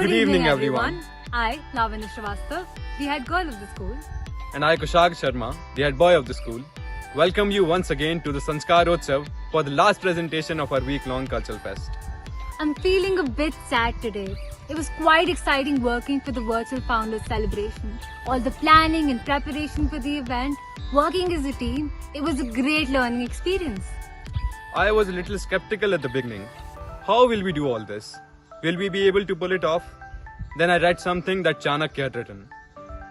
Good evening, everyone. I, Lavanya Srivastava, the head girl of the school. And I, Kushag Sharma, the head boy of the school, welcome you once again to the Sanskar Utsav for the last presentation of our week-long cultural fest. I'm feeling a bit sad today. It was quite exciting working for the Virtual Founders celebration. All the planning and preparation for the event, working as a team, it was a great learning experience. I was a little skeptical at the beginning. How will we do all this? Will we be able to pull it off? Then I read something that Chanakya had written.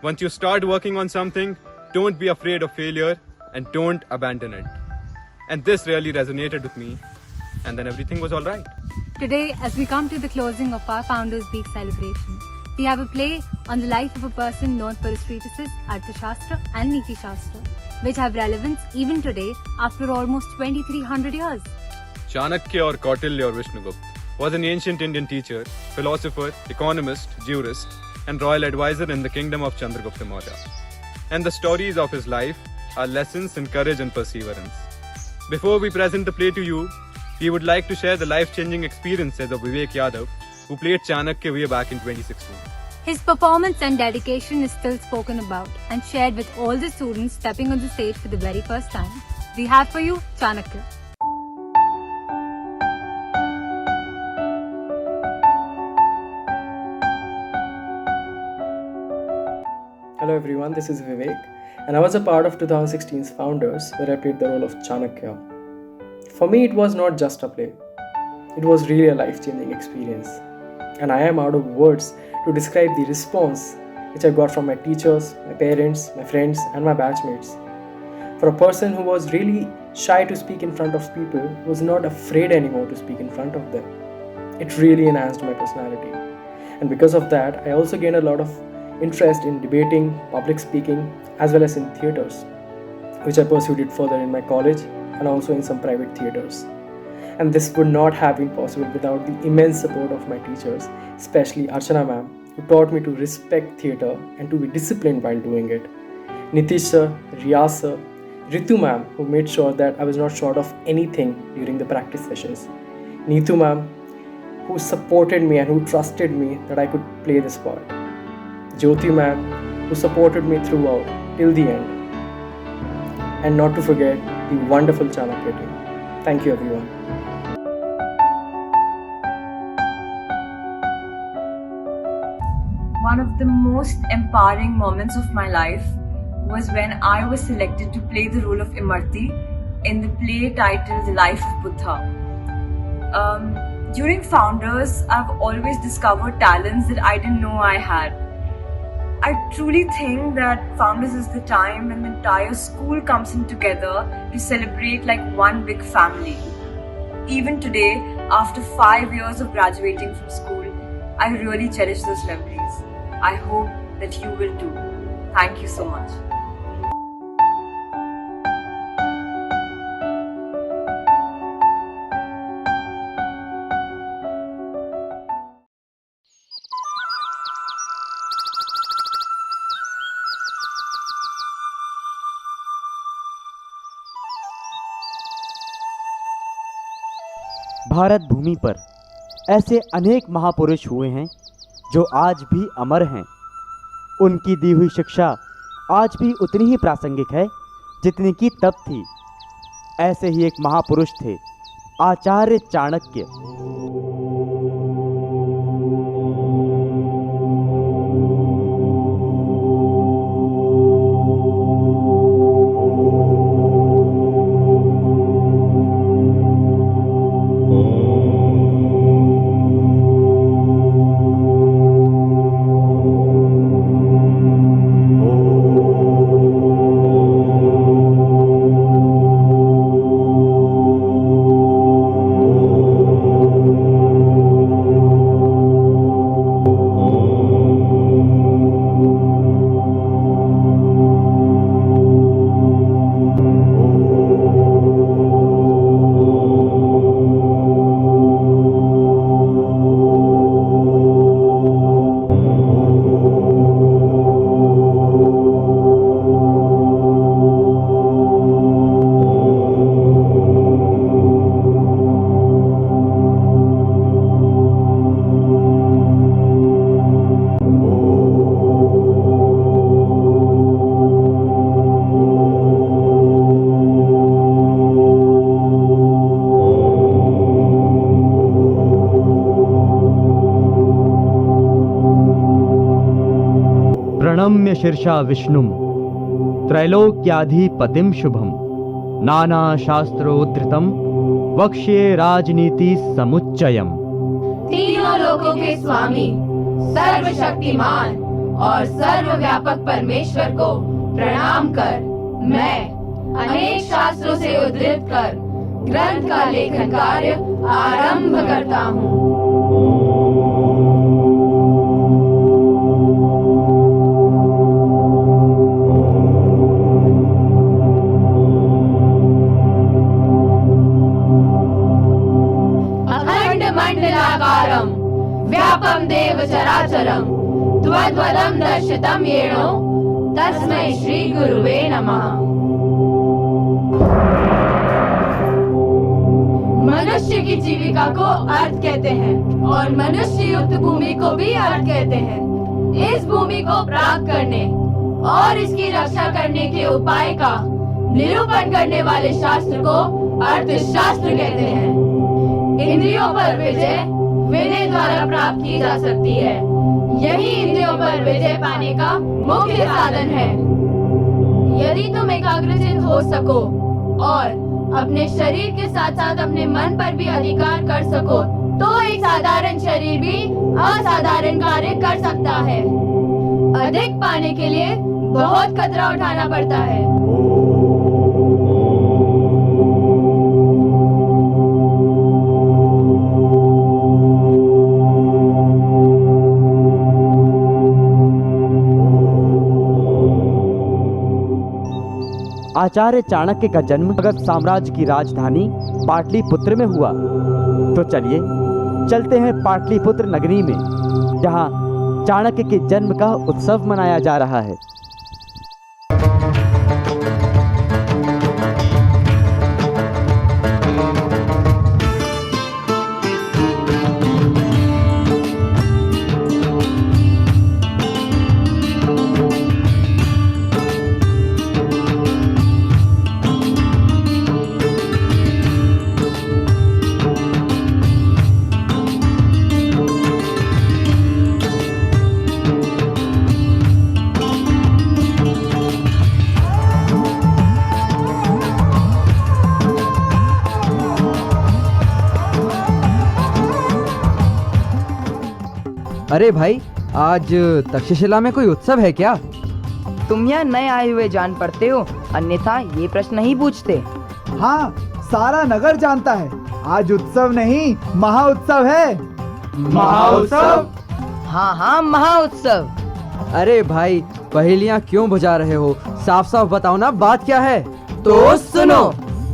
Once you start working on something, don't be afraid of failure and don't abandon it. And this really resonated with me. And then everything was all right. Today, as we come to the closing of our Founders Week celebration, we have a play on the life of a person known for his treatises Arthashastra and Niti Shastra, which have relevance even today after almost 2300 years. Chanakya or Kautilya or Vishnugupta was an ancient Indian teacher, philosopher, economist, jurist, and royal advisor in the kingdom of Chandragupta Maurya. And the stories of his life are lessons in courage and perseverance. Before we present the play to you, we would like to share the life-changing experiences of Vivek Yadav, who played Chanakya way back in 2016. His performance and dedication is still spoken about and shared with all the students stepping on the stage for the very first time. We have for you Chanakya. Hello everyone, this is Vivek, and I was a part of 2016's Founders, where I played the role of Chanakya. For me, it was not just a play. It was really a life-changing experience. And I am out of words to describe the response which I got from my teachers, my parents, my friends, and my batchmates. For a person who was really shy to speak in front of people, who was not afraid anymore to speak in front of them, it really enhanced my personality. And because of that, I also gained a lot of interest in debating, public speaking, as well as in theatres, which I pursued it further in my college and also in some private theatres. And this would not have been possible without the immense support of my teachers, especially Archana ma'am, who taught me to respect theatre and to be disciplined while doing it. Nitish sir, Riyaz sir, Ritu ma'am, who made sure that I was not short of anything during the practice sessions. Neetu ma'am, who supported me and who trusted me that I could play this part. Jyoti ma'am, who supported me throughout till the end. And not to forget the wonderful Chanakya team. Thank you everyone. One of the most empowering moments of my life was when I was selected to play the role of Imarti in the play titled The Life of Buddha. During Founders, I've always discovered talents that I didn't know I had. I truly think that Founders is the time when the entire school comes in together to celebrate like one big family. Even today, after 5 years of graduating from school, I really cherish those memories. I hope that you will too. Thank you so much. Bharat भूमि पर ऐसे अनेक महापुरुष हुए हैं जो आज भी अमर हैं। उनकी दी हुई शिक्षा आज भी उतनी ही प्रासंगिक है जितनी कि तब थी। ऐसे ही एक महापुरुष थे आचार्य चाणक्य। प्रणम्य शीर्षा विष्णुम त्रैलोक्याधिपतिम शुभम नाना शास्त्रोद्धृतम वक्ष्ये राजनीति समुच्चयम। तीनों लोकों के स्वामी, सर्वशक्तिमान और सर्वव्यापक परमेश्वर को प्रणाम कर मैं अनेक शास्त्रों से उद्धृत कर ग्रंथ का लेखन कार्य आरंभ करता हूँ। अखंड मंडलाकारं व्यापम देव चराचरं त्वद्वदं दर्शितं येनो तस्मै श्री गुरुवे नमः। मनुष्य की जीविका को अर्थ कहते हैं और मनुष्य युक्त भूमि को भी अर्थ कहते हैं। इस भूमि को प्राप्त करने और इसकी रक्षा करने के उपाय का निरूपण करने वाले शास्त्र को अर्थशास्त्र कहते हैं। इंद्रियों पर विजय विनय द्वारा प्राप्त की जा सकती है। यही इंद्रियों पर विजय पाने का मुख्य साधन है। यदि तुम एकाग्रचित हो सको और अपने शरीर के साथ साथ अपने मन पर भी अधिकार कर सको तो एक साधारण शरीर भी असाधारण कार्य कर सकता है। अधिक पाने के लिए बहुत खतरा उठाना पड़ता है। आचार्य चाणक्य का जन्म मगध साम्राज्य की राजधानी पाटलिपुत्र में हुआ। तो चलिए चलते हैं पाटलिपुत्र नगरी में, जहां चाणक्य के जन्म का उत्सव मनाया जा रहा है। अरे भाई, आज तक्षशिला में कोई उत्सव है क्या? तुम यहाँ नए आए हुए जान पड़ते हो, अन्यथा ये प्रश्न नहीं पूछते। हाँ, सारा नगर जानता है आज उत्सव नहीं महाउत्सव है। महाउत्सव? हाँ हाँ, महाउत्सव। अरे भाई, पहेलियाँ क्यों बुझा रहे हो? साफ साफ बताओ ना, बात क्या है? तो सुनो।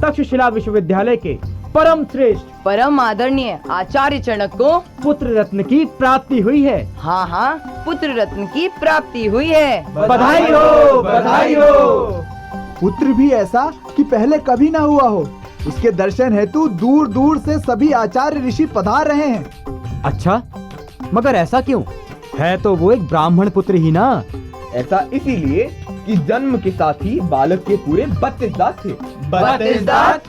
तक्षशिला विश्वविद्यालय के परम श्रेष्ठ परम आदरणीय आचार्य चाणक्य को पुत्र रत्न की प्राप्ति हुई है। हाँ हाँ, पुत्र रत्न की प्राप्ति हुई है। बधाई हो, बधाई हो। पुत्र भी ऐसा कि पहले कभी ना हुआ हो। उसके दर्शन हेतु दूर दूर से सभी आचार्य ऋषि पधार रहे हैं। अच्छा, मगर ऐसा क्यों? है तो वो एक ब्राह्मण पुत्र ही ना। ऐसा इसीलिए कि जन्म के साथ ही बालक के पूरे 32 दांत थे। 32 दांत?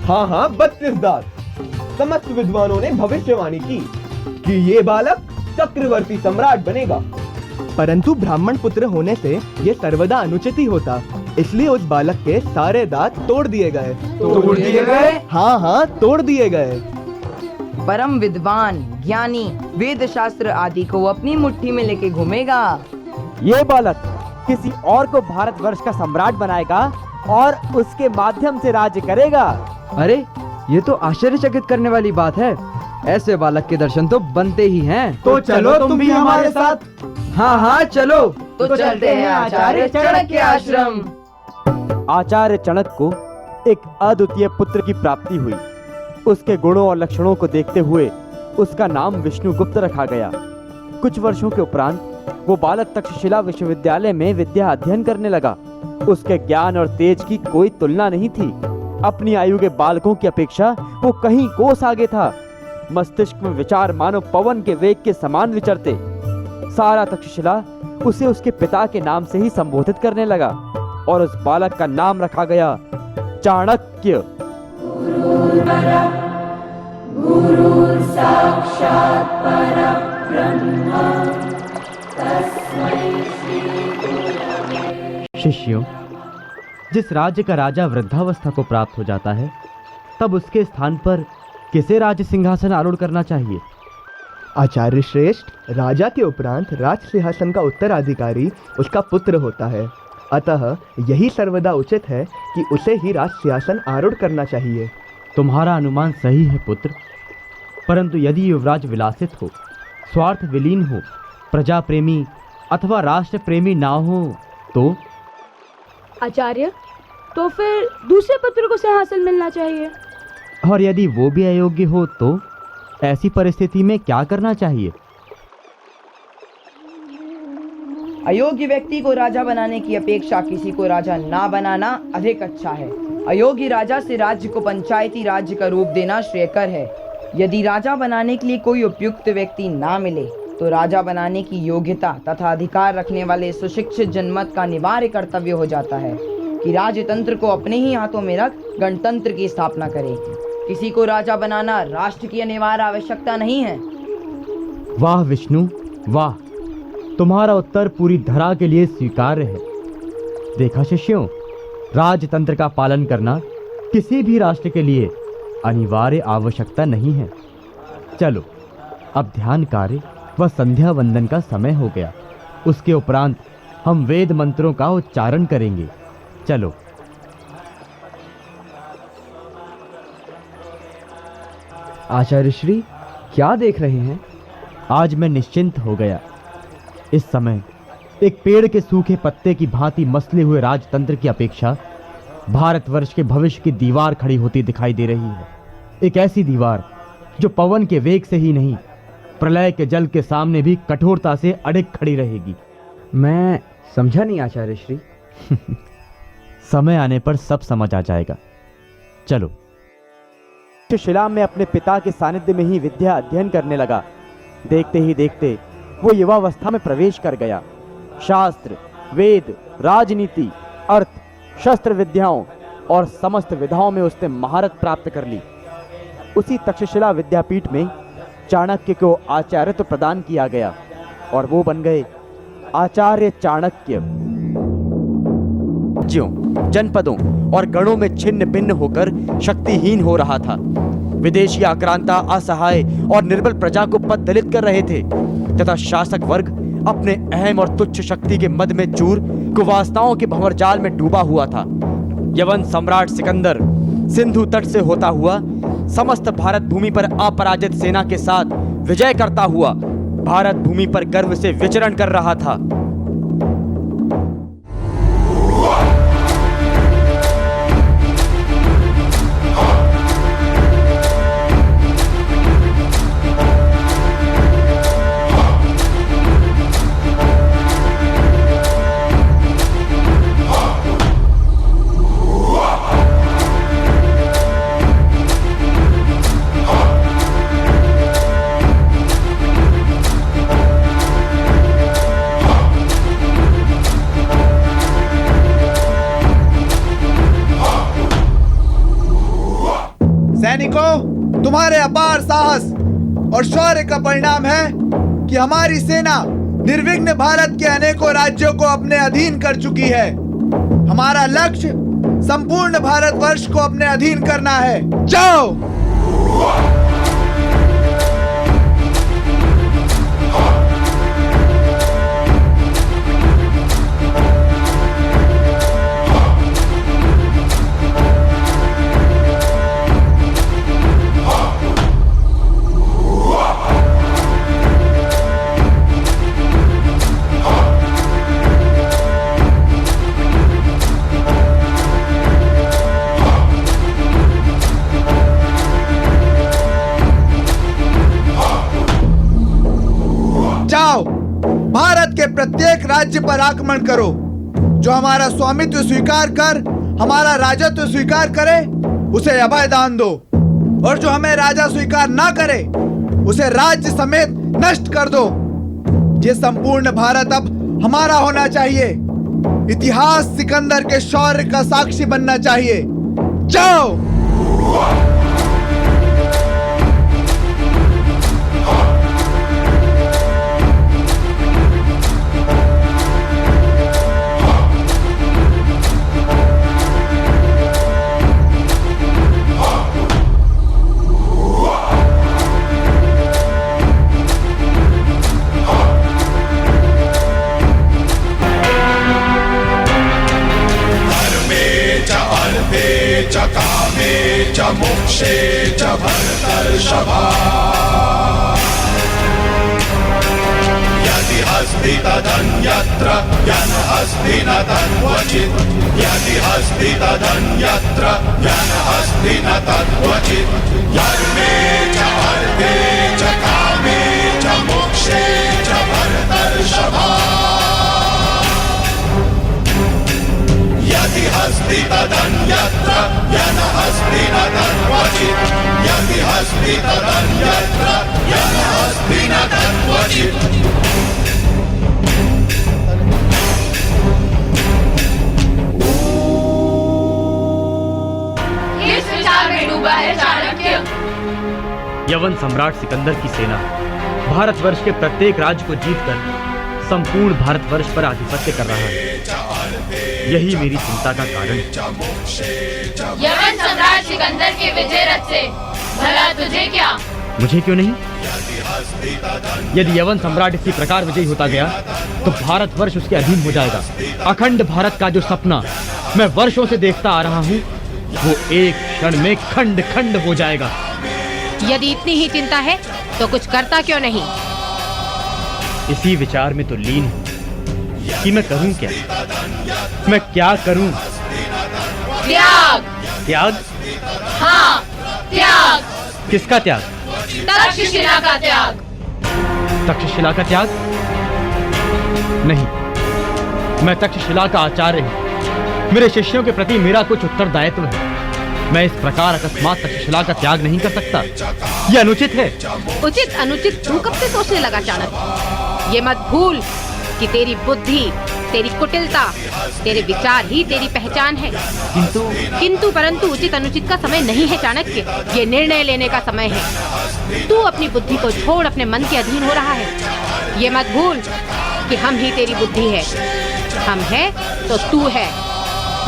हाँ, 32 दांत। समस्त विद्वानों ने भविष्यवाणी की कि ये बालक चक्रवर्ती सम्राट बनेगा। परंतु ब्राह्मण पुत्र होने से ये सर्वदा अनुचित ही होता, इसलिए उस बालक के सारे दांत तोड़ दिए गए। तोड़ दिए गए? हाँ, तोड़ दिए गए। परम विद्वान, ज्ञानी, वेद शास्त्र आदि को अपनी मुट्ठी में लेके घूमेगा। ये बालक किसी और को भारतवर्ष का सम्राट बनाएगा और उसके माध्यम से राज्य करेगा। अरे, ये तो आश्चर्यचकित करने वाली बात है। ऐसे बालक के दर्शन तो बनते ही हैं। तो चलो तुम भी हमारे साथ। हाँ, चलो। तो चलते हैं आचार्य चाणक्य के आश्रम। आचार्य चाणक्य को एक अद्वितीय पुत्र की प्राप्ति हुई। उसके गुणों और लक्षणों को देखते हुए उसका नाम विष्णुगुप्त रखा गया। कुछ वर्षों के उपरांत वो बालक तक्षशिला विश्वविद्यालय में विद्या अध्ययन करने लगा। उसके ज्ञान और तेज की कोई तुलना नहीं थी। अपनी आयु के बालकों की अपेक्षा वो कहीं कोस आगे था। मस्तिष्क में विचार मानो पवन के वेग के समान विचरते। सारा तक्षशिला उसे उसके पिता के नाम से ही संबोधित करने लगा और उस बालक का नाम रखा गया चाणक्य। गुरु साक्षात् परब्रह्म तस्मै श्री गुरवे शिष्यों, जिस राज्य का राजा वृद्धावस्था को प्राप्त हो जाता है, तब उसके स्थान पर किसे राज्य सिंहासन आरूढ़ करना चाहिए? आचार्य श्रेष्ठ, राजा के उपरांत राज सिंहासन का उत्तराधिकारी उसका पुत्र होता है, अतः यही सर्वदा उचित है कि उसे ही राज सिंहासन आरूढ़ करना चाहिए। तुम्हारा अनुमान सही है पुत्र, परंतु यदि युवराज विलासित हो, स्वार्थ विलीन हो, प्रजा प्रेमी अथवा राष्ट्र प्रेमी ना हो तो? आचार्य, तो फिर दूसरे पुत्र को सिंहासन मिलना चाहिए। और यदि वो भी अयोग्य हो तो ऐसी परिस्थिति में क्या करना चाहिए? अयोग्य व्यक्ति को राजा बनाने की अपेक्षा किसी को राजा ना बनाना अधिक अच्छा है। अयोग्य राजा से राज्य को पंचायती राज्य का रूप देना श्रेयकर है। यदि राजा बनाने के लिए कोई उपयुक्त व्यक्ति ना मिले तो राजा बनाने की योग्यता तथा अधिकार रखने वाले सुशिक्षित जनमत का अनिवार्य कर्तव्य हो जाता है कि राजतंत्र को अपने ही हाथों में रख गणतंत्र की स्थापना करे। किसी को राजा बनाना राष्ट्र की अनिवार्य आवश्यकता नहीं है। वाह विष्णु, वाह! तुम्हारा उत्तर पूरी धरा के लिए स्वीकार्य है। देखा शिष्यों, राजतंत्र का पालन करना किसी भी राष्ट्र के लिए अनिवार्य आवश्यकता नहीं है। चलो, अब ध्यान कार्य व संध्या वंदन का समय हो गया। उसके उपरांत हम वेद मंत्रों का उच्चारण करेंगे। चलो। आचार्य श्री, क्या देख रहे हैं? आज मैं निश्चिंत हो गया। इस समय एक पेड़ के सूखे पत्ते की भांति मसले हुए राजतंत्र की अपेक्षा भारतवर्ष के भविष्य की दीवार खड़ी होती दिखाई दे रही है। एक ऐसी दीवार जो पवन के वेग से ही नहीं, प्रलय के जल के सामने भी कठोरता से अडिग खड़ी रहेगी। मैं समझा नहीं आचार्य श्री। समय आने पर सब समझ आ जाएगा। चलो। शिला में अपने पिता के सानिध्य में ही विद्या अध्ययन करने लगा। देखते ही देखते वो युवावस्था में प्रवेश कर गया। शास्त्र, वेद, राजनीति, अर्थ, शस्त्र विद्याओं और समस्त विधाओं में उसने महारत प्राप्त कर ली। उसी तक्षशिला विद्यापीठ में चाणक्य को आचार्यत्व प्रदान किया गया और वो बन गए आचार्य चाणक्य। राज्यों, जनपदों और गणों में छिन्न भिन्न होकर शक्तिहीन हो रहा था। विदेशी आक्रांता असहाय और निर्बल प्रजा को पद दलित कर रहे थे तथा शासक वर्ग अपने अहम और तुच्छ शक्ति के मद में चूर कुवासनाओं के भंवरजाल में डूबा हुआ था। यवन सम्राट सिकंदर सिंधु तट से होता हुआ समस्त भारत भूमि पर अपराजित सेना के साथ विजय करता हुआ भारत भूमि पर गर्व से विचरण कर रहा था। सैनिकों, तुम्हारे अपार साहस और शौर्य का परिणाम है कि हमारी सेना निर्विघ्न भारत के अनेकों राज्यों को अपने अधीन कर चुकी है। हमारा लक्ष्य संपूर्ण भारतवर्ष को अपने अधीन करना है। जाओ। भारत के प्रत्येक राज्य पर आक्रमण करो। जो हमारा स्वामित्व स्वीकार कर हमारा राजत्व स्वीकार करे उसे अभय दान दो, और जो हमें राजा स्वीकार ना करे उसे राज्य समेत नष्ट कर दो। ये संपूर्ण भारत अब हमारा होना चाहिए। इतिहास सिकंदर के शौर्य का साक्षी बनना चाहिए। जाओ। मोक्षे च भरतर्षभा यदि हस्ति तदन्यत्र यन्हस्ति न तद्वचित् यदि हस्ति तदन्यत्र यन्हस्ति न तद्वचित् धर्मे च अर्थे च कामे च मोक्षे च भरतर्षभा यदि हस्ति तदन्यत्र यन्हस्ति न तद्वचित् यदि हस्ति तदन्यत्र यन्हस्ति न तद्वचित् किस विचार में डूबा है चाणक्य? यवन सम्राट सिकंदर की सेना भारतवर्ष के प्रत्येक राज्य को जीतकर संपूर्ण भारतवर्ष पर आधिपत्य कर रहा है। यही मेरी चिंता का कारण है। यवन सम्राट सिकंदर के विजय रथ से भला तुझे क्या? मुझे क्यों नहीं? यदि यवन सम्राट इसी प्रकार विजयी होता गया तो भारतवर्ष उसके अधीन हो जाएगा। अखंड भारत का जो सपना मैं वर्षों से देखता आ रहा हूँ वो एक क्षण में खंड खंड हो जाएगा। यदि इतनी ही चिंता है तो कुछ करता क्यों नहीं? इसी विचार में तो लीन हूँ कि मैं करूं क्या? मैं क्या करूं? त्याग। त्याग? हाँ, त्याग। किसका त्याग? तक्षशिला का त्याग। तक्षशिला का त्याग? नहीं, मैं तक्षशिला का आचार्य हूँ। मेरे शिष्यों के प्रति मेरा कुछ उत्तरदायित्व है। मैं इस प्रकार अकस्मात तक्षशिला का त्याग नहीं कर सकता। यह अनुचित है। उचित अनुचित तू कब से सोचने लगा चाणक्य? ये मत भूल कि तेरी बुद्धि, तेरी कुटिलता, तेरे विचार ही तेरी पहचान है। किंतु परंतु उचित अनुचित का समय नहीं है चाणक्य, ये निर्णय लेने का समय है। तू अपनी बुद्धि को छोड़ अपने मन के अधीन हो रहा है। ये मत भूल कि हम ही तेरी बुद्धि है। हम है तो तू है।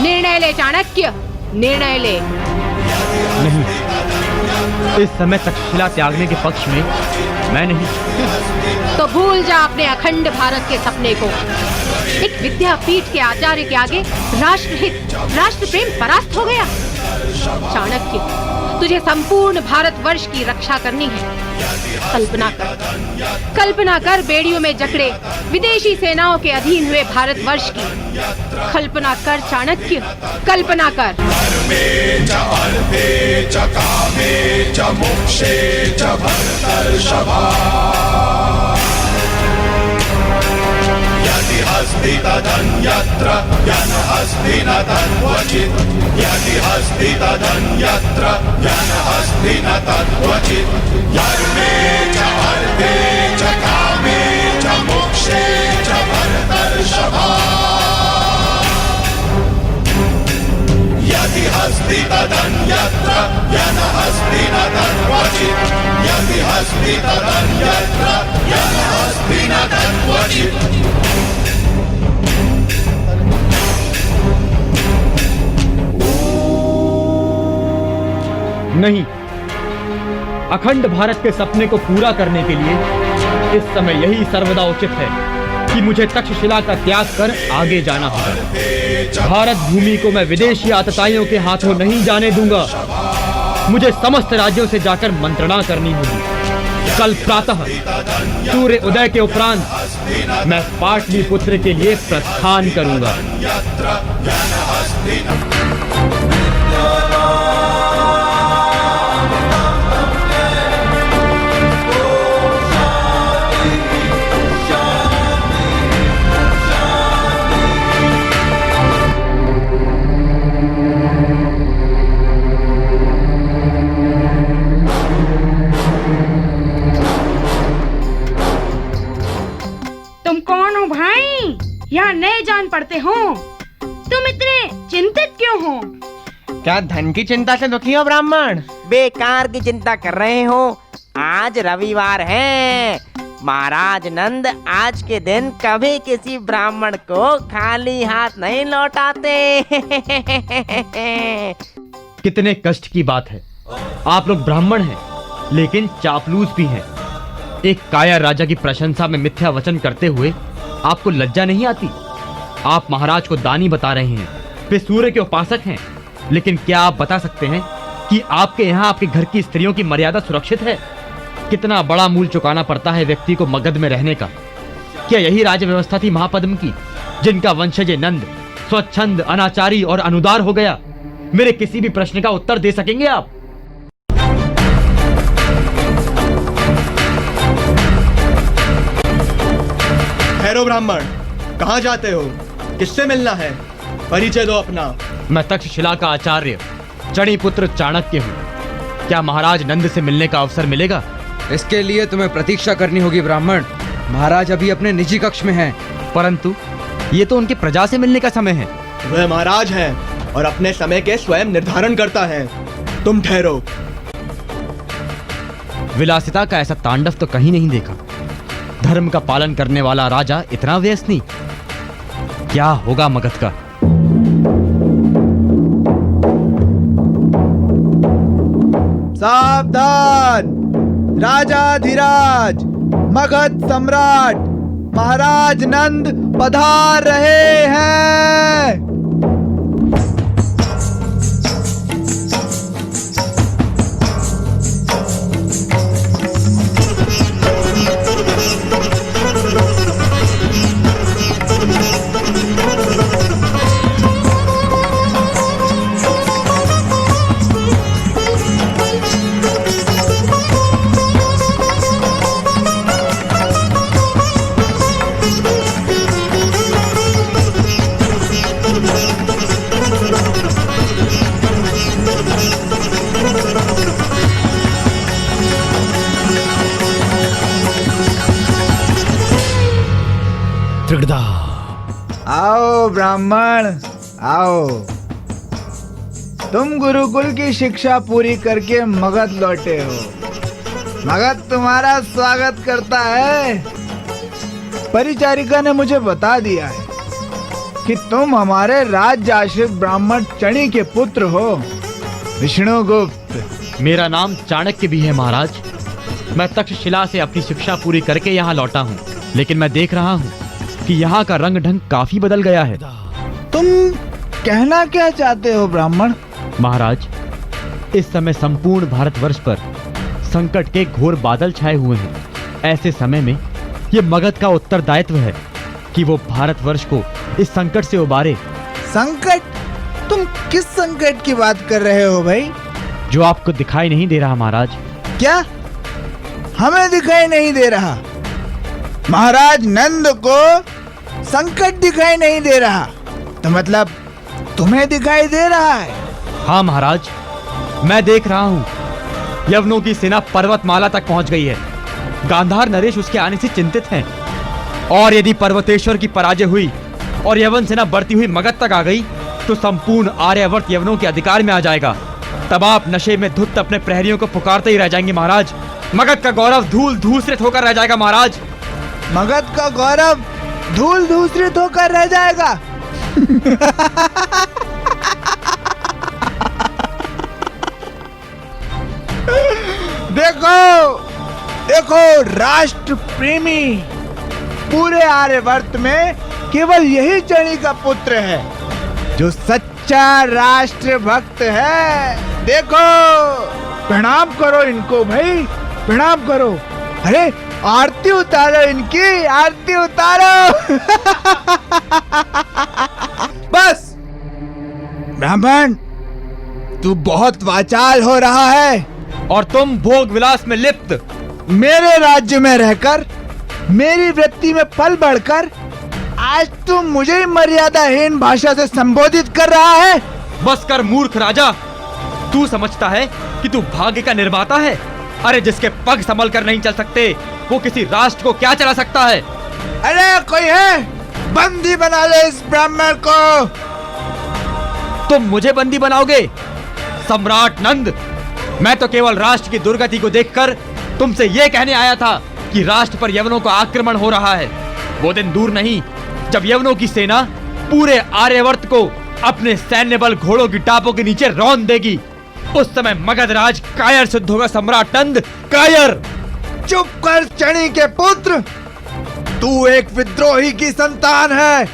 निर्णय ले चाणक्य, निर्णय ले। नहीं, इस समय तक्षशिला त्यागने के पक्ष में मैं नहीं। तो भूल जा अपने अखंड भारत के सपने को। एक विद्यापीठ के आचार्य के आगे राष्ट्रहित, राष्ट्र प्रेम परास्त हो गया। चाणक्य, तुझे संपूर्ण भारतवर्ष की रक्षा करनी है। कल्पना कर बेड़ियों में जकड़े विदेशी सेनाओं के अधीन हुए भारतवर्ष की। कल्पना कर चाणक्य, कल्पना कर। धर्मे च अर्थे च कामे च मोक्षे च भरतर्षभा यदि हस्ति तदन्यत्र यन्हस्ति न तद्वचित् यदि हस्ति तदन्यत्र यन्हस्ति न तद्वचित् धर्मे च अर्थे च कामे च मोक्षे च भरतर्षभा यदि हस्ति तदन्यत्र यन्हस्ति न तद्वचित् यदि हस्ति तदन्यत्र यन्हस्ति न तद्वचित् नहीं, अखंड भारत के सपने को पूरा करने के लिए इस समय यही सर्वदा उचित है कि मुझे तक्षशिला का त्याग कर आगे जाना होगा। भारत भूमि को मैं विदेशी आतताइयों के हाथों नहीं जाने दूंगा। मुझे समस्त राज्यों से जाकर मंत्रणा करनी होगी। कल प्रातः सूर्य उदय के उपरांत मैं पाटलिपुत्र के लिए प्रस्थान करूंगा। तुम कौन हो भाई? यहाँ नए जान पड़ते हो। तुम इतने चिंतित क्यों हो? क्या धन की चिंता से दुखी हो ब्राह्मण? बेकार की चिंता कर रहे हो। आज रविवार है। महाराज नंद आज के दिन कभी किसी ब्राह्मण को खाली हाथ नहीं लौटाते। कितने कष्ट की बात है। आप लोग ब्राह्मण हैं, लेकिन चापलूस भी हैं। एक काया राजा की प्रशंसा में मिथ्या वचन करते हुए आपको लज्जा नहीं आती? आप महाराज को दानी बता रहे हैं, वे सूर्य के उपासक हैं, लेकिन क्या आप बता सकते हैं कि आपके यहाँ आपके घर की स्त्रियों की मर्यादा सुरक्षित है? कितना बड़ा मूल्य चुकाना पड़ता है व्यक्ति को मगध में रहने का। क्या यही राज्य व्यवस्था थी महापद्म की, जिनका वंशज नंद स्वच्छंद, अनाचारी और अनुदार हो गया? मेरे किसी भी प्रश्न का उत्तर दे सकेंगे आप? ठहरो ब्राह्मण, कहाँ जाते हो? किससे मिलना है? परिचय दो अपना। मैं तक्षशिला का आचार्य चणिपुत्र चाणक्य हूँ। क्या महाराज नंद से मिलने का अवसर मिलेगा? इसके लिए तुम्हें प्रतीक्षा करनी होगी ब्राह्मण। महाराज अभी अपने निजी कक्ष में हैं। परंतु ये तो उनके प्रजा से मिलने का समय है। वह महाराज हैं और अपने समय के स्वयं निर्धारण करता है। तुम ठहरो। विलासिता का ऐसा तांडव तो कहीं नहीं देखा। धर्म का पालन करने वाला राजा इतना व्यसनी, क्या होगा मगध का? सावधान! राजाधिराज मगध सम्राट महाराज नंद पधार रहे हैं। आओ ब्राह्मण आओ। तुम गुरुकुल की शिक्षा पूरी करके मगध लौटे हो। मगध तुम्हारा स्वागत करता है। परिचारिका ने मुझे बता दिया है कि तुम हमारे राज्य आश्रित ब्राह्मण चणी के पुत्र हो, विष्णुगुप्त। मेरा नाम चाणक्य भी है महाराज। मैं तक्षशिला से अपनी शिक्षा पूरी करके यहाँ लौटा हूँ, लेकिन मैं देख रहा हूँ कि यहाँ का रंग ढंग काफी बदल गया है। तुम कहना क्या चाहते हो ब्राह्मण? महाराज, इस समय संपूर्ण भारतवर्ष पर संकट के घोर बादल छाए हुए हैं। ऐसे समय में ये मगध का उत्तरदायित्व है कि वो भारतवर्ष को इस संकट से उबारे। संकट? तुम किस संकट की बात कर रहे हो भाई? जो आपको दिखाई नहीं दे रहा महाराज। क्या हमें दिखाई नहीं दे रहा? महाराज नंद को संकट दिखाई नहीं दे रहा, तो मतलब तुम्हें दिखाई दे रहा है? हाँ महाराज, मैं देख रहा हूँ यवनों की सेना पर्वतमाला तक पहुंच गई है। गांधार नरेश उसके आने से चिंतित हैं। और यदि पर्वतेश्वर की पराजय हुई और यवन सेना बढ़ती हुई मगध तक आ गई तो संपूर्ण आर्यावर्त यवनों के अधिकार में आ जाएगा। तब आप नशे में धुत अपने प्रहरियों को पुकारते ही रह जाएंगे महाराज। मगध का गौरव धूल धूसरित होकर रह जाएगा महाराज। मगध का गौरव धूल धूसरित होकर रह जाएगा? देखो देखो, राष्ट्र प्रेमी पूरे आर्यवर्त में केवल यही चणी का पुत्र है जो सच्चा राष्ट्र भक्त है। देखो, प्रणाम करो इनको भाई, प्रणाम करो। अरे आरती उतारो इनकी, आरती उतारो। बस ब्राह्मण, तू बहुत वाचाल हो रहा है और तुम भोग विलास में लिप्त। मेरे राज्य में रहकर, मेरी वृत्ति में पल बढ़कर आज तुम मुझे ही मर्यादाहीन भाषा से संबोधित कर रहा है। बस कर मूर्ख राजा, तू समझता है कि तू भाग्य का निर्माता है? अरे जिसके पग संभल कर नहीं चल सकते वो किसी राष्ट्र को क्या चला सकता है? अरे कोई है, बंदी बना ले इस ब्राह्मण को। तुम मुझे बंदी बनाओगे? सम्राट नंद, मैं तो केवल राष्ट्र की दुर्गति को देखकर तुमसे ये कहने आया था कि राष्ट्र पर यवनों का आक्रमण हो रहा है। वो दिन दूर नहीं जब यवनों की सेना पूरे आर्यावर्त को अपने सैन्य बल घोड़ों की टापों के नीचे रौंद देगी। उस समय मगध राज कायर सिद्ध होगा। सम्राट नंद, कायर। चुप कर चणी के पुत्र, तू एक विद्रोही की संतान है।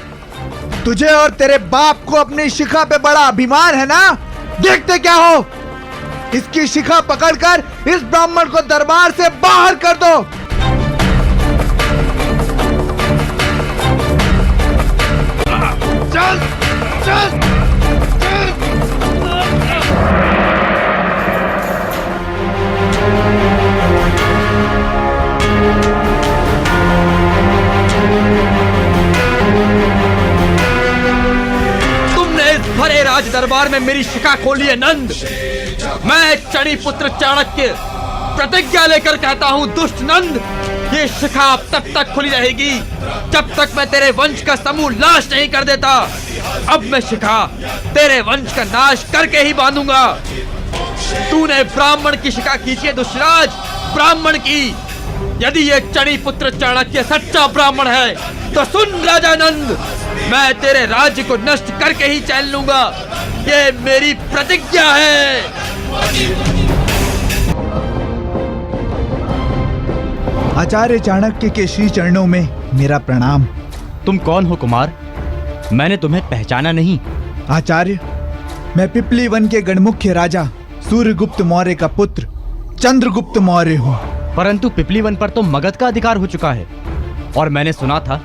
तुझे और तेरे बाप को अपनी शिखा पे बड़ा अभिमान है ना? देखते क्या हो? इसकी शिखा पकड़कर इस ब्राह्मण को दरबार से बाहर कर दो। चल चल तुमने इस भरे राज दरबार में मेरी शिखा खोली है नंद। मैं चणी पुत्र चाणक्य प्रतिज्ञा लेकर कहता हूँ दुष्ट नंद, ये शिखा अब तब तक खुली रहेगी जब तक मैं तेरे वंश का समूह नाश नहीं कर देता। अब मैं शिखा तेरे वंश का नाश करके ही बांधूंगा। तूने ब्राह्मण की शिखा खींची है दुष्टराज, ब्राह्मण की। यदि ये चणी पुत्र चाणक्य सच्चा ब्राह्मण है तो सुन राजा नंद, मैं तेरे राज्य को नष्ट करके ही चैन लूंगा। ये मेरी प्रतिज्ञा है। आचार्य चाणक्य के श्री चरणों में मेरा प्रणाम। तुम कौन हो कुमार? मैंने तुम्हें पहचाना नहीं। आचार्य, मैं पिपली वन के गणमुख्य राजा सूर्यगुप्त मौर्य का पुत्र चंद्रगुप्त मौर्य हूँ। परंतु पिपली वन पर तो मगध का अधिकार हो चुका है, और मैंने सुना था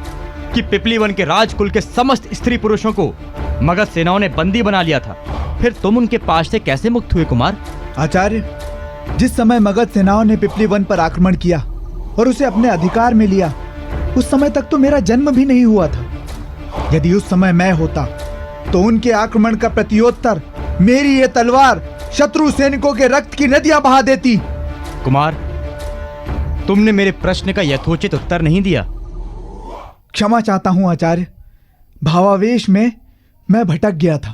कि पिपली वन के राजकुल के समस्त स्त्री पुरुषों को मगध सेनाओं ने बंदी बना लिया था। फिर तुम उनके पास से कैसे मुक्त हुए कुमार? आचार्य, जिस समय मगध सेनाओं ने पिपली वन पर आक्रमण किया और उसे अपने अधिकार में लिया, उस समय तक तो मेरा जन्म भी नहीं हुआ था। यदि उस समय मैं होता तो उनके आक्रमण का प्रत्युत्तर मेरी ये तलवार शत्रु सैनिकों के रक्त की नदियां बहा देती। कुमार, तुमने मेरे प्रश्न का यथोचित उत्तर नहीं दिया। क्षमा चाहता हूं आचार्य, भावावेश में मैं भटक गया था।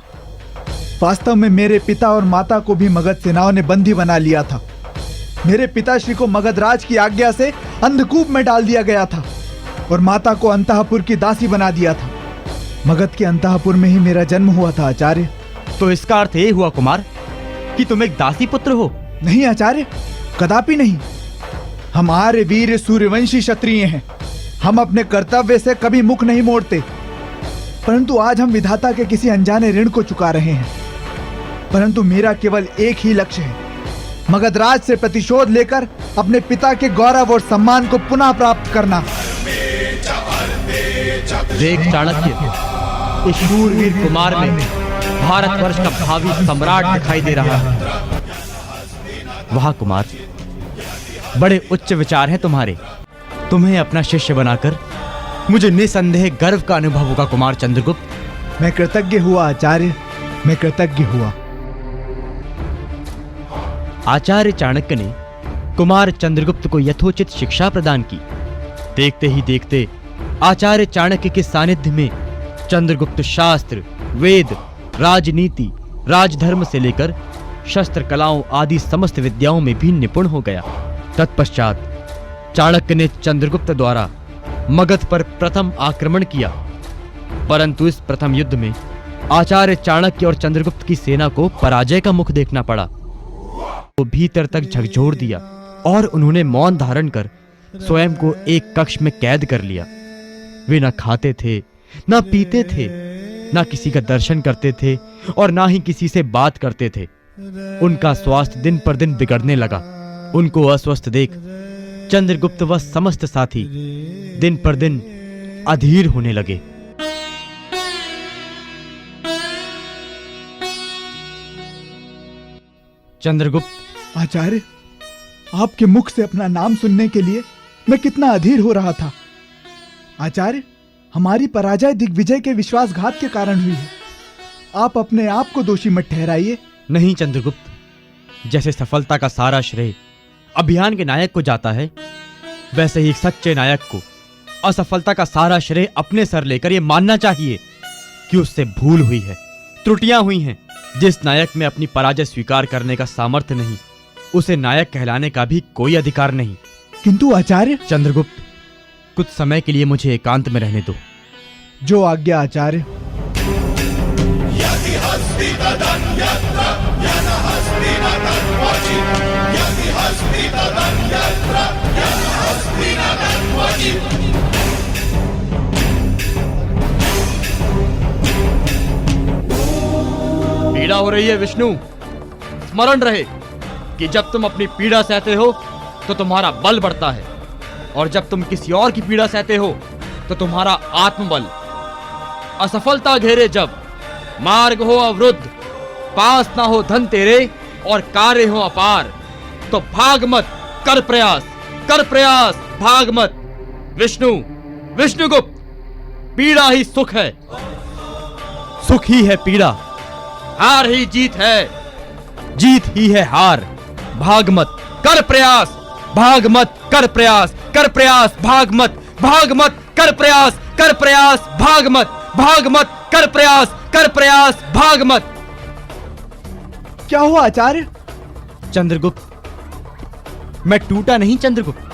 वास्तव में मेरे पिता और माता को भी मगध सेनाओं ने बंदी बना लिया था। मेरे पिताश्री को मगध राज की आज्ञा से अंधकूप में डाल दिया गया था और माता को अंतःपुर की दासी बना दिया था। मगध के अंतःपुर में ही मेरा जन्म हुआ था आचार्य। तो इसका अर्थ ये हुआ कुमार कि तुम एक दासी पुत्र हो? नहीं आचार्य, कदापि नहीं। हम आर्य वीर सूर्यवंशी क्षत्रिय हैं। हम अपने कर्तव्य से कभी मुख नहीं मोड़ते, परंतु आज हम विधाता के किसी अनजाने ऋण को चुका रहे हैं। परंतु मेरा केवल एक ही लक्ष्य है, मगध राज से प्रतिशोध लेकर अपने पिता के गौरव और सम्मान को पुनः प्राप्त करना। देख चाणक्य, इस शूरवीर कुमार में भारतवर्ष का भावी सम्राट दिखाई दे रहा है। वाह कुमार, बड़े उच्च विचार हैं तुम्हारे। तुम्हें अपना शिष्य बनाकर मुझे निसंदेह गर्व का अनुभव होगा कुमार चंद्रगुप्त। मैं कृतज्ञ हुआ आचार्य, मैं कृतज्ञ हुआ। आचार्य चाणक्य ने कुमार चंद्रगुप्त को यथोचित शिक्षा प्रदान की। देखते ही देखते आचार्य चाणक्य के सानिध्य में चंद्रगुप्त शास्त्र, वेद, राजनीति, राजधर्म से लेकर शस्त्र कलाओं आदि समस्त विद्याओं में भी निपुण हो गया। तत्पश्चात चाणक्य ने चंद्रगुप्त द्वारा मगध पर प्रथम आक्रमण किया, परंतु इस प्रथम युद्ध में आचार्य चाणक्य और चंद्रगुप्त की सेना को पराजय का मुख देखना पड़ा। वो भीतर तक झकझोर दिया और उन्होंने मौन धारण कर स्वयं को एक कक्ष में कैद कर लिया। वे न खाते थे, न पीते थे, न किसी का दर्शन करते थे और न ही किसी से बात करते थे। उनका स्वास्थ्य दिन पर दिन बिगड़ने लगा। उनको अस्वस्थ देख चंद्रगुप्त व समस्त साथी दिन पर दिन अधीर होने लगे। चंद्रगुप्त, आचार्य, आपके मुख से अपना नाम सुनने के लिए मैं कितना अधीर हो रहा था। आचार्य, हमारी पराजय दिग्विजय के विश्वासघात के कारण हुई है। आप अपने आप को दोषी मत ठहराइए। नहीं चंद्रगुप्त, जैसे सफलता का सारा श्रेय अभियान के नायक को जाता है, वैसे ही सच्चे नायक को असफलता का सारा श्रेय अपने सर लेकर यह मानना चाहिए कि उससे भूल हुई है, त्रुटियां हुई हैं। जिस नायक में अपनी पराजय स्वीकार करने का सामर्थ्य नहीं, उसे नायक कहलाने का भी कोई अधिकार नहीं। किंतु आचार्य। चंद्रगुप्त, कुछ समय के लिए मुझे एकांत में रहने दो। जो आज्ञा आचार्य। पीड़ा हो रही है विष्णु, स्मरण रहे कि जब तुम अपनी पीड़ा सहते हो तो तुम्हारा बल बढ़ता है, और जब तुम किसी और की पीड़ा सहते हो तो तुम्हारा आत्मबल। असफलता घेरे जब, मार्ग हो अवरुद्ध, पास ना हो धन तेरे और कार्य हो अपार, तो भाग मत, कर प्रयास, भाग मत। विष्णुगुप्त, पीड़ा ही सुख है, सुख ही है पीड़ा, हार ही जीत है, जीत ही है हार। भाग मत, कर प्रयास, भाग मत, कर प्रयास, कर प्रयास, भाग मत, भाग मत, कर प्रयास, कर प्रयास, भाग मत, भाग मत, कर प्रयास, कर प्रयास, भाग मत। क्या हुआ आचार्य? चंद्रगुप्त, मैं टूटा नहीं चंद्रगुप्त,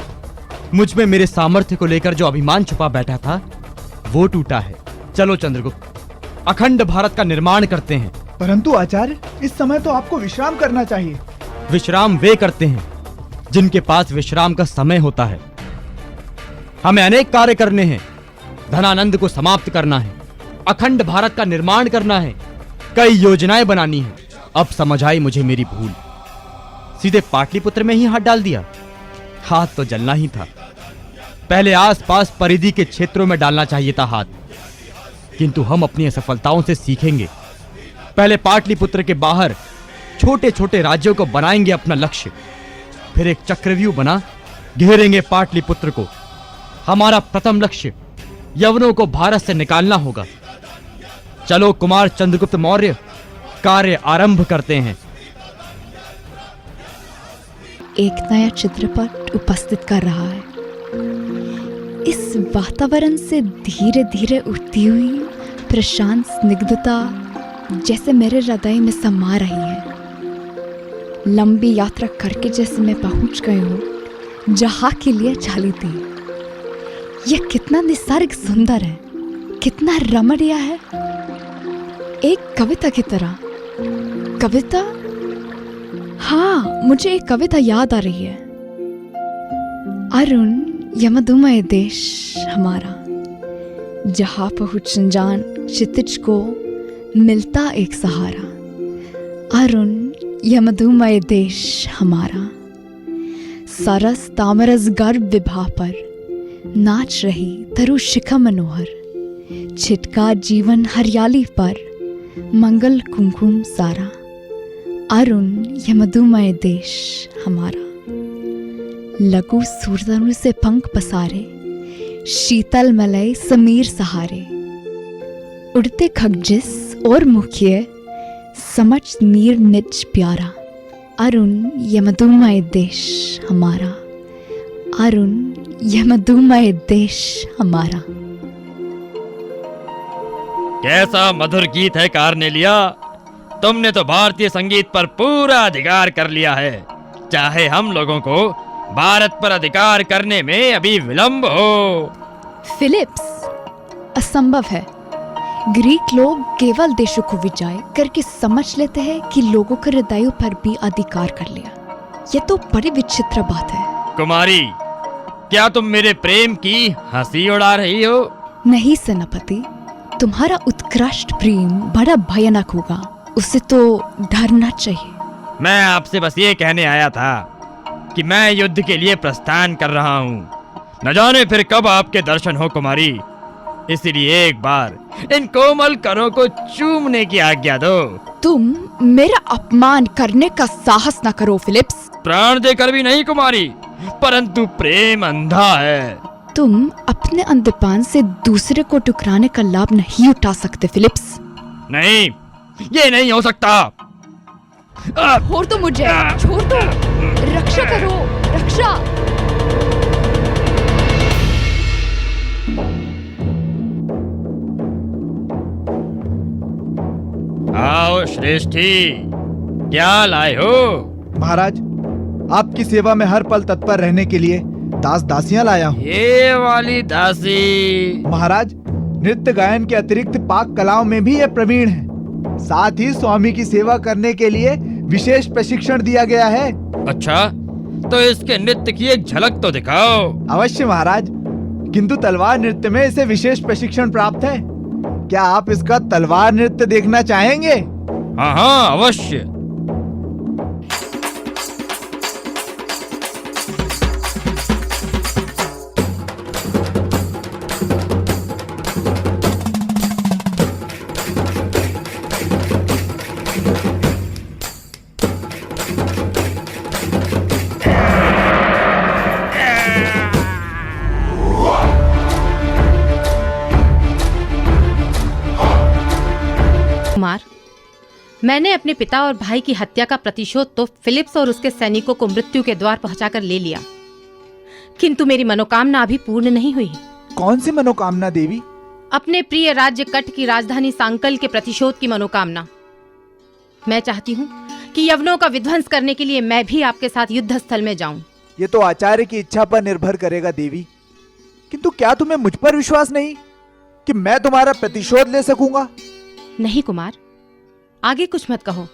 मुझ में मेरे सामर्थ्य को लेकर जो अभिमान छुपा बैठा था वो टूटा है। चलो चंद्रगुप्त, अखंड भारत का निर्माण करते हैं। परंतु आचार्य, इस समय तो आपको विश्राम करना चाहिए। विश्राम वे करते हैं जिनके पास विश्राम का समय होता है। हमें अनेक कार्य करने हैं, धनानंद को समाप्त करना है, अखंड भारत का निर्माण करना है, कई योजनाएं बनानी है। अब समझ आई मुझे मेरी भूल, सीधे पाटलिपुत्र में ही हाथ डाल दिया। हाथ तो जलना ही था, पहले आसपास परिधि के क्षेत्रों में डालना चाहिए था हाथ। किंतु हम अपनी असफलताओं से सीखेंगे। पहले पाटलिपुत्र के बाहर छोटे छोटे राज्यों को बनाएंगे अपना लक्ष्य, फिर एक चक्रव्यूह बना घेरेंगे पाटलिपुत्र को। हमारा प्रथम लक्ष्य यवनों को भारत से निकालना होगा। चलो कुमार चंद्रगुप्त मौर्य, कार्य आरंभ करते हैं। एक नया चित्रपट उपस्थित कर रहा है। इस वातावरण से धीरे धीरे उठती हुई प्रशांत स्निग्धता जैसे मेरे हृदय में समा रही है। लंबी यात्रा करके जैसे मैं पहुंच गई हूँ जहाँ के लिए चली थी। यह कितना निसर्ग सुंदर है, कितना रमणीय है, एक कविता की तरह। कविता? हाँ, मुझे एक कविता याद आ रही है। अरुण यमदुमय देश हमारा, जहाँ पहुँच जान क्षितिज को मिलता एक सहारा। अरुण यमदुमय देश हमारा, सरस तामरस गर्भ विभा पर नाच रही तरु शिखा मनोहर। छिटका जीवन हरियाली पर मंगल कुमकुम सारा। अरुण यमदुमय देश हमारा, लघु सूरतनु से पंख पसारे, शीतल मलय समीर सहारे। उड़ते खगजिस और मुखिए, समझ नीर निज प्यारा। अरुण यमदुमय देश हमारा, अरुण यमदुमय देश हमारा। कैसा मधुर गीत है कार्नेलिया, तुमने तो भारतीय संगीत पर पूरा अधिकार कर लिया है। चाहे हम लोगों को भारत पर अधिकार करने में अभी विलंब हो। फिलिप्स, असंभव है। ग्रीक लोग केवल देशों को विजय करके समझ लेते हैं कि लोगों के हृदयों पर भी अधिकार कर लिया। यह तो बड़ी विचित्र बात है। कुमारी, क्या तुम मेरे प्रेम की हंसी उड़ा रही हो? नहीं सेनापति, तुम्हारा उत्कृष्ट प्रेम बड़ा भयानक होगा, उसे तो डरना चाहिए। मैं आपसे बस ये कहने आया था कि मैं युद्ध के लिए प्रस्थान कर रहा हूँ। न जाने फिर कब आपके दर्शन हो कुमारी, इसलिए एक बार इन कोमल करों को चूमने की आज्ञा दो। तुम मेरा अपमान करने का साहस न करो फिलिप्स। प्राण देकर भी नहीं कुमारी, परंतु प्रेम अंधा है। तुम अपने अंधपान से दूसरे को टुकराने का लाभ नहीं उठा सकते फिलिप्स। नहीं, ये नहीं हो सकता। छोड़ दो मुझे, छोड़ दो, रक्षा करो, रक्षा। आओ श्रेष्ठी, क्या लाए हो? महाराज, आपकी सेवा में हर पल तत्पर रहने के लिए दास दासियां लाया हूँ। ये वाली दासी? महाराज, नृत्य गायन के अतिरिक्त पाक कलाओं में भी ये प्रवीण है। साथ ही स्वामी की सेवा करने के लिए विशेष प्रशिक्षण दिया गया है। अच्छा, तो इसके नृत्य की एक झलक तो दिखाओ। अवश्य महाराज, किंतु तलवार नृत्य में इसे विशेष प्रशिक्षण प्राप्त है। क्या आप इसका तलवार नृत्य देखना चाहेंगे? हाँ हाँ, अवश्य। मैंने अपने पिता और भाई की हत्या का प्रतिशोध तो फिलिप्स और उसके सैनिकों को मृत्यु के द्वार पहुंचाकर ले लिया, किंतु मेरी मनोकामना अभी पूर्ण नहीं हुई। कौन सी मनोकामना देवी? अपने प्रिय राज्य कट की राजधानी सांकल के प्रतिशोध की मनोकामना। मैं चाहती हूँ कि यवनों का विध्वंस करने के लिए मैं भी आपके साथ युद्ध स्थल में जाऊं। ये तो आचार्य की इच्छा पर निर्भर करेगा देवी, किंतु क्या तुम्हें मुझ पर विश्वास नहीं कि मैं तुम्हारा प्रतिशोध ले सकूंगा? नहीं कुमार, आगे कुछ मत कहो।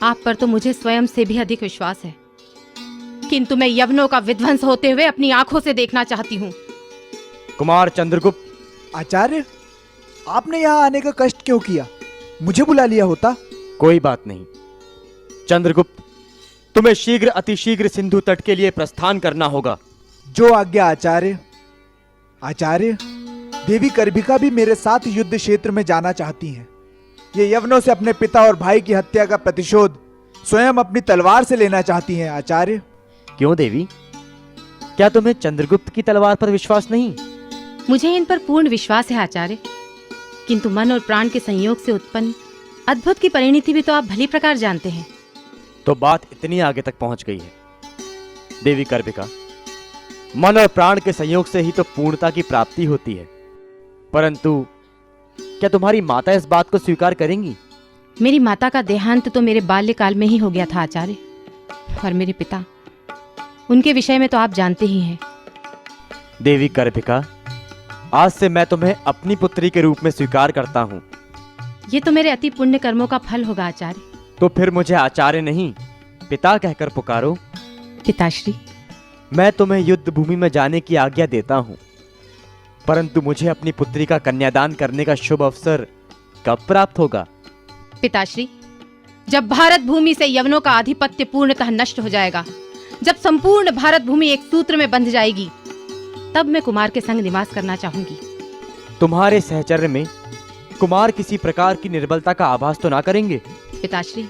आप पर तो मुझे स्वयं से भी अधिक विश्वास है, किंतु मैं यवनों का विध्वंस होते हुए अपनी आंखों से देखना चाहती हूँ। कुमार चंद्रगुप्त। आचार्य, आपने यहाँ आने का कष्ट क्यों किया? मुझे बुला लिया होता। कोई बात नहीं चंद्रगुप्त, तुम्हें शीघ्र अतिशीघ्र सिंधु तट के लिए प्रस्थान करना होगा। जो आज्ञा आचार्य। आचार्य, देवी करभिका भी मेरे साथ युद्ध क्षेत्र में जाना चाहती हैं। ये यवनों से अपने पिता और भाई की हत्या का प्रतिशोध स्वयं अपनी तलवार से लेना चाहती हैं। आचार्य। क्यों देवी, क्या तुम्हें चंद्रगुप्त की तलवार पर विश्वास नहीं? मुझे इन पर पूर्ण विश्वास है आचार्य, किंतु मन और प्राण के संयोग से उत्पन्न अद्भुत की परिणति भी तो आप भली प्रकार जानते हैं। तो बात इतनी आगे तक पहुंच गई है। देवी करभिका, मन और प्राण के संयोग से ही तो पूर्णता की प्राप्ति होती है, परंतु क्या तुम्हारी माता इस बात को स्वीकार करेंगी? मेरी माता का देहांत तो मेरे बाल्यकाल में ही हो गया था आचार्य, और मेरे पिता, उनके विषय में तो आप जानते ही हैं। देवी करभिका, आज से मैं तुम्हें अपनी पुत्री के रूप में स्वीकार करता हूँ। ये तो मेरे अति पुण्य कर्मों का फल होगा आचार्य। तो फिर मुझे आचार्य नहीं, पिता कहकर पुकारो। पिताश्री। मैं तुम्हें युद्ध भूमि में जाने की आज्ञा देता हूँ, परंतु मुझे अपनी पुत्री का कन्यादान करने का शुभ अवसर कब प्राप्त होगा? पिताश्री, जब भारत भूमि से यवनों का आधिपत्य पूर्णतः नष्ट हो जाएगा, जब संपूर्ण भारत भूमि एक सूत्र में बंध जाएगी, तब मैं कुमार के संग निवास करना चाहूंगी। तुम्हारे सहचर्य में कुमार किसी प्रकार की निर्बलता का आभास तो ना करेंगे? पिताश्री,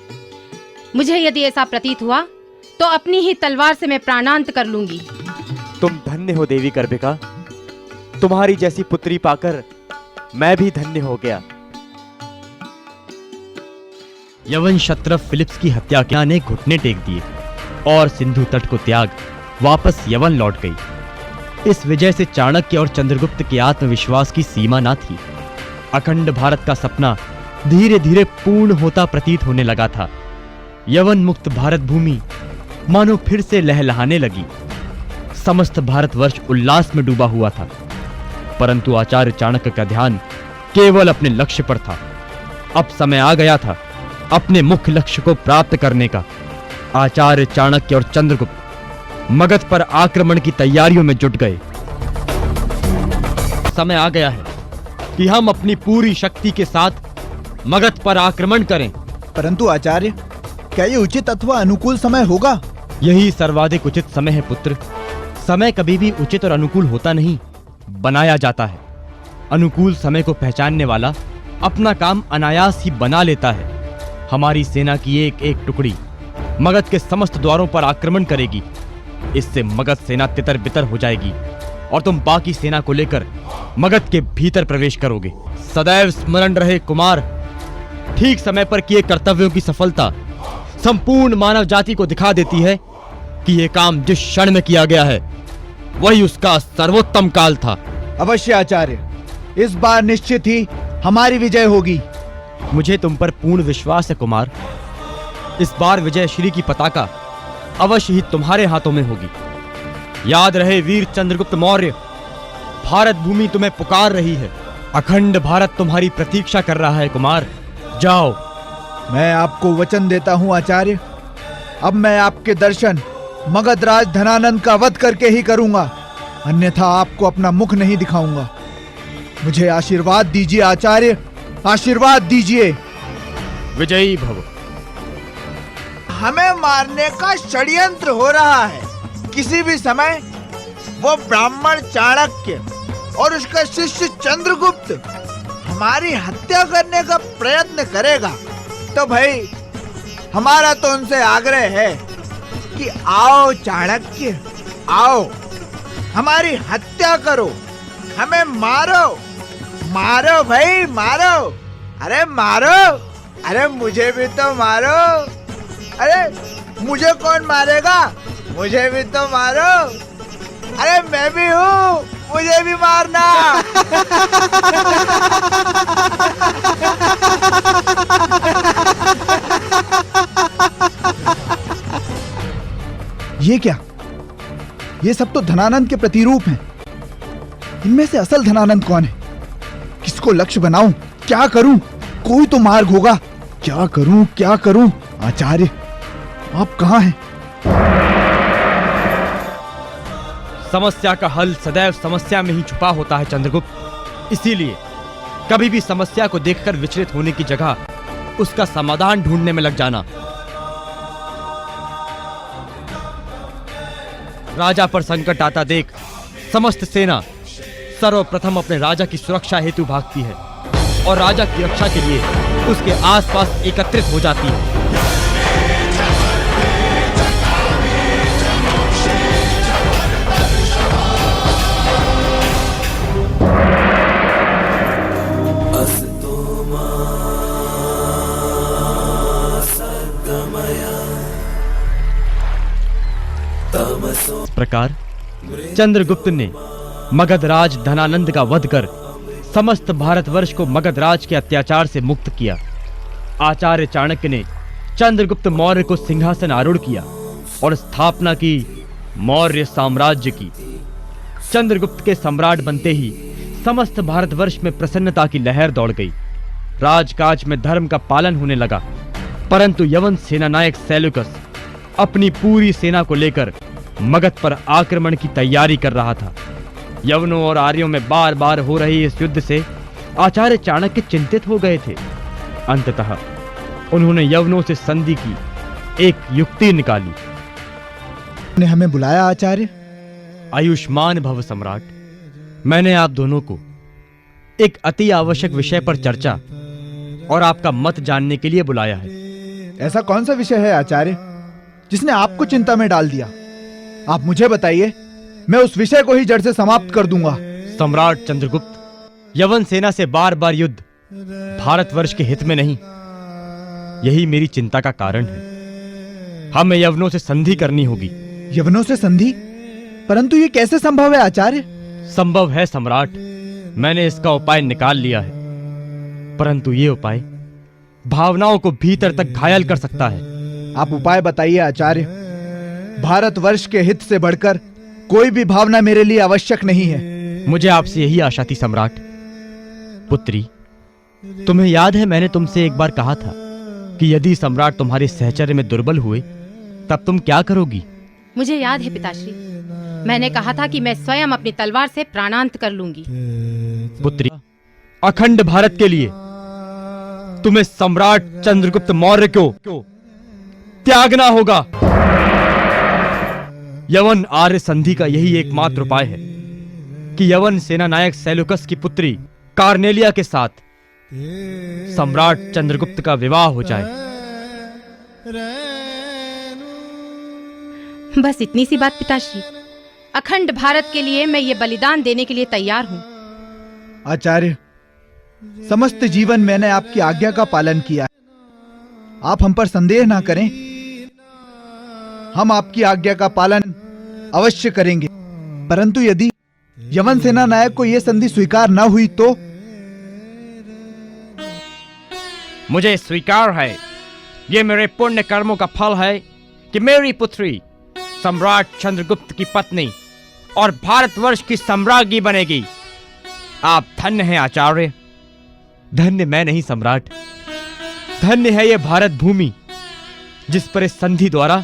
मुझे यदि ऐसा प्रतीत हुआ तो अपनी ही तलवार से मैं प्राणांत कर लूंगी। तुम धन्य हो देवी करभिका, तुम्हारी जैसी पुत्री पाकर मैं भी धन्य हो गया। यवन क्षत्रप फिलिप्स की हत्या के ने घुटने टेक दिए और सिंधु तट को त्याग वापस यवन लौट गई। इस विजय से चाणक्य और चंद्रगुप्त के आत्मविश्वास की सीमा ना थी। अखंड भारत का सपना धीरे धीरे पूर्ण होता प्रतीत होने लगा था। यवन मुक्त भारत भूमि मानो फिर से लहलहाने लगी। समस्त भारतवर्ष उल्लास में डूबा हुआ था, परंतु आचार्य चाणक्य का ध्यान केवल अपने लक्ष्य पर था। अब समय आ गया था अपने मुख्य लक्ष्य को प्राप्त करने का। आचार्य चाणक्य और चंद्रगुप्त मगध पर आक्रमण की तैयारियों में जुट गए। समय आ गया है कि हम अपनी पूरी शक्ति के साथ मगध पर आक्रमण करें। परंतु आचार्य, क्या ये उचित अथवा अनुकूल समय होगा? यही सर्वाधिक उचित समय है पुत्र। समय कभी भी उचित और अनुकूल होता नहीं, बनाया जाता है। अनुकूल समय को पहचानने वाला अपना काम अनायास ही बना लेता है। हमारी सेना की एक एक टुकड़ी मगध के समस्त द्वारों पर आक्रमण करेगी। इससे मगध सेना तितर बितर हो जाएगी और तुम बाकी सेना को लेकर मगध के भीतर प्रवेश करोगे। सदैव स्मरण रहे कुमार, ठीक समय पर किए कर्तव्यों की सफलता संपूर्ण मानव जाति को दिखा देती है कि यह काम जिस क्षण में किया गया है वही उसका सर्वोत्तम काल था। अवश्य आचार्य, इस बार निश्चित ही हमारी विजय होगी। मुझे तुम पर पूर्ण विश्वास है कुमार। इस बार विजय श्री की पताका अवश्य ही तुम्हारे हाथों में होगी। याद रहे वीर चंद्रगुप्त मौर्य, भारत भूमि तुम्हें पुकार रही है। अखंड भारत तुम्हारी प्रतीक्षा कर रहा है कुमार। जाओ। मैं आपको वचन देता हूं आचार्य, अब मैं आपके दर्शन मगधराज धनानंद का वध करके ही करूंगा, अन्यथा आपको अपना मुख नहीं दिखाऊंगा। मुझे आशीर्वाद दीजिए आचार्य, आशीर्वाद दीजिए। विजयी भव। हमें मारने का षड्यंत्र हो रहा है। किसी भी समय वो ब्राह्मण चाणक्य और उसका शिष्य चंद्रगुप्त हमारी हत्या करने का प्रयत्न करेगा, तो भाई हमारा तो उनसे आग्रह है कि आओ चाणक्य, आओ, हमारी हत्या करो, हमें मारो, मारो भाई मारो, अरे मारो। अरे मुझे भी तो मारो। अरे मुझे कौन मारेगा? मुझे भी तो मारो। अरे मैं भी हूँ, मुझे भी मारना। ये क्या? ये सब तो धनानंद के प्रतिरूप हैं। इनमें से असल धनानंद कौन है? किसको लक्ष्य बनाऊं? क्या करूं? कोई तो मार्ग होगा। क्या करूं, क्या करूं? आचार्य, आप कहाँ हैं? समस्या का हल सदैव समस्या में ही छुपा होता है चंद्रगुप्त। इसीलिए कभी भी समस्या को देखकर विचलित होने की जगह उसका समाधान ढूंढने में लग जाना। राजा पर संकट आता देख समस्त सेना सर्वप्रथम अपने राजा की सुरक्षा हेतु भागती है और राजा की रक्षा के लिए उसके आसपास एकत्रित हो जाती है। इस प्रकार चंद्रगुप्त ने मगधराज धनानंद का वध कर समस्त भारतवर्ष को मगधराज के अत्याचार से मुक्त किया। आचार्य चाणक्य ने चंद्रगुप्त मौर्य को सिंहासन आरूढ़ किया और स्थापना की मौर्य साम्राज्य की। चंद्रगुप्त के सम्राट बनते ही समस्त भारतवर्ष में प्रसन्नता की लहर दौड़ गई। राजकाज में धर्म का पालन होने लगा। परंतु यवन सेनानायक सेल्यूकस अपनी पूरी सेना को लेकर मगध पर आक्रमण की तैयारी कर रहा था। यवनों और आर्यों में बार बार हो रही इस युद्ध से आचार्य चाणक्य चिंतित हो गए थे। अंततः उन्होंने यवनों से संधि की एक युक्ति निकाली। ने हमें बुलाया आचार्य? आयुष्मान भव सम्राट, मैंने आप दोनों को एक अति आवश्यक विषय पर चर्चा और आपका मत जानने के लिए बुलाया है। ऐसा कौन सा विषय है आचार्य जिसने आपको चिंता में डाल दिया? आप मुझे बताइए, मैं उस विषय को ही जड़ से समाप्त कर दूंगा। सम्राट चंद्रगुप्त, यवन सेना से बार बार युद्ध भारतवर्ष के हित में नहीं। यही मेरी चिंता का कारण है। हमें यवनों से संधि करनी होगी। यवनों से संधि? परंतु ये कैसे संभव है आचार्य? संभव है सम्राट, मैंने इसका उपाय निकाल लिया है। परंतु ये उपाय भावनाओं को भीतर तक घायल कर सकता है। आप उपाय बताइए आचार्य। भारतवर्ष के हित से बढ़कर कोई भी भावना मेरे लिए आवश्यक नहीं है। मुझे आपसे यही आशा थी सम्राट। पुत्री, तुम्हें याद है मैंने तुमसे एक बार कहा था कि यदि सम्राट तुम्हारे सहचर्य में दुर्बल हुए तब तुम क्या करोगी? मुझे याद है पिताश्री, मैंने कहा था कि मैं स्वयं अपनी तलवार से प्राणांत कर लूंगी। पुत्री, अखंड भारत के लिए तुम्हें सम्राट चंद्रगुप्त मौर्य को त्यागना होगा। यवन आर्य संधि का यही एकमात्र उपाय है कि यवन सेनानायक सेल्यूकस की पुत्री कार्नेलिया के साथ सम्राट चंद्रगुप्त का विवाह हो जाए। बस इतनी सी बात पिताश्री। अखंड भारत के लिए मैं ये बलिदान देने के लिए तैयार हूँ। आचार्य, समस्त जीवन मैंने आपकी आज्ञा का पालन किया है। आप हम पर संदेह ना करें। हम आपकी आज्ञा का पालन अवश्य करेंगे। परंतु यदि यवन सेना नायक को यह संधि स्वीकार न हुई तो? मुझे स्वीकार है। ये मेरे पुण्य कर्मों का फल है कि मेरी पुत्री सम्राट चंद्रगुप्त की पत्नी और भारतवर्ष की सम्राज्ञी बनेगी। आप धन्य हैं आचार्य। धन्य मैं नहीं सम्राट, धन्य है ये भारत भूमि जिस पर इस संधि द्वारा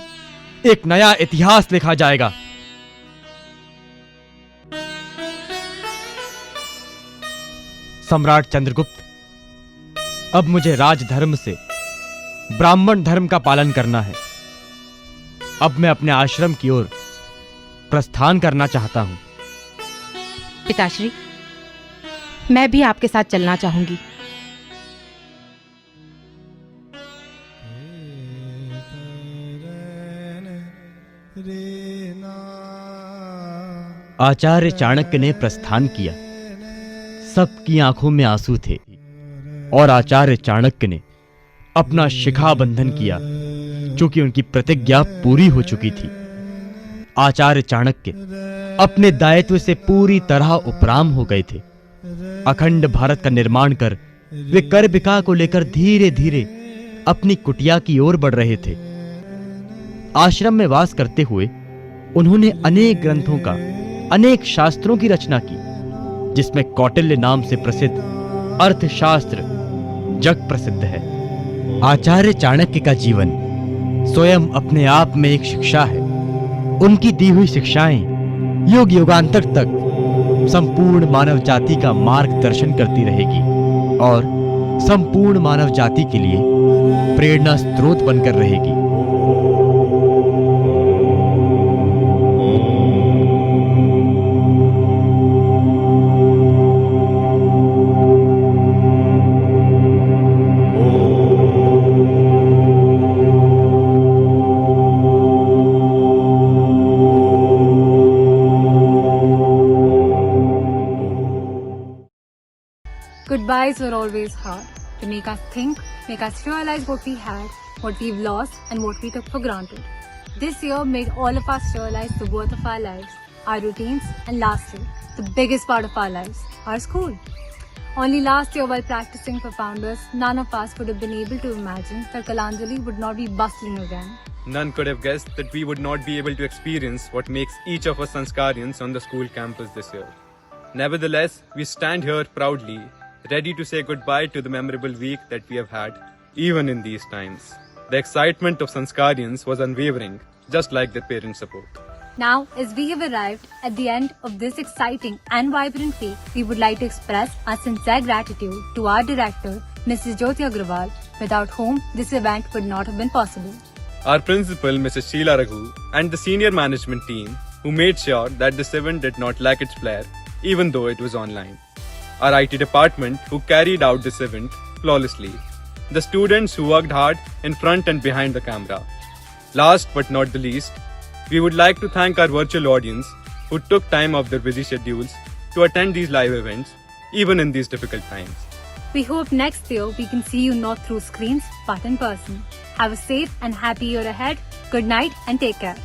एक नया इतिहास लिखा जाएगा। सम्राट चंद्रगुप्त, अब मुझे राजधर्म से ब्राह्मण धर्म का पालन करना है। अब मैं अपने आश्रम की ओर प्रस्थान करना चाहता हूं। पिताश्री, मैं भी आपके साथ चलना चाहूंगी। आचार्य चाणक्य ने प्रस्थान किया। सबकी आंखों में आंसू थे और आचार्य चाणक्य ने अपना शिखा बंधन किया, चूंकि उनकी प्रतिज्ञा पूरी हो चुकी थी। आचार्य चाणक्य अपने दायित्व से पूरी तरह उपराम हो गए थे। अखंड भारत का निर्माण कर वे कर विकास को लेकर धीरे धीरे अपनी कुटिया की ओर बढ़ रहे थे। आश्रम में वास करते हुए उन्होंने अनेक ग्रंथों का, अनेक शास्त्रों की रचना की, जिसमें कौटिल्य नाम से प्रसिद्ध अर्थशास्त्र जग प्रसिद्ध है। आचार्य चाणक्य का जीवन स्वयं अपने आप में एक शिक्षा है। उनकी दी हुई शिक्षाएं युग युगांतर तक संपूर्ण मानव जाति का मार्गदर्शन करती रहेगी और संपूर्ण मानव जाति के लिए प्रेरणा स्रोत बनकर रहेगी। Goodbyes were always hard, to make us think, make us realize what we had, what we've lost, and what we took for granted. This year made all of us realize the worth of our lives, our routines, and lastly, the biggest part of our lives, our school. Only last year, while practicing for Founders, none of us would have been able to imagine that Kalanjali would not be bustling again. None could have guessed that we would not be able to experience what makes each of us Sanskarians on the school campus this year. Nevertheless, we stand here proudly, ready to say goodbye to the memorable week that we have had, even in these times. The excitement of Sanskarians was unwavering, just like their parent support. Now, as we have arrived at the end of this exciting and vibrant week, we would like to express our sincere gratitude to our director, Mrs. Jyoti Agrawal, without whom this event would not have been possible. Our principal, Mrs. Sheila Raghu, and the senior management team, who made sure that this event did not lack its flair, even though it was online. Our IT department, who carried out this event flawlessly. The students who worked hard in front and behind the camera. Last but not the least, we would like to thank our virtual audience who took time off their busy schedules to attend these live events, even in these difficult times. We hope next year we can see you not through screens but in person. Have a safe and happy year ahead. Good night and take care.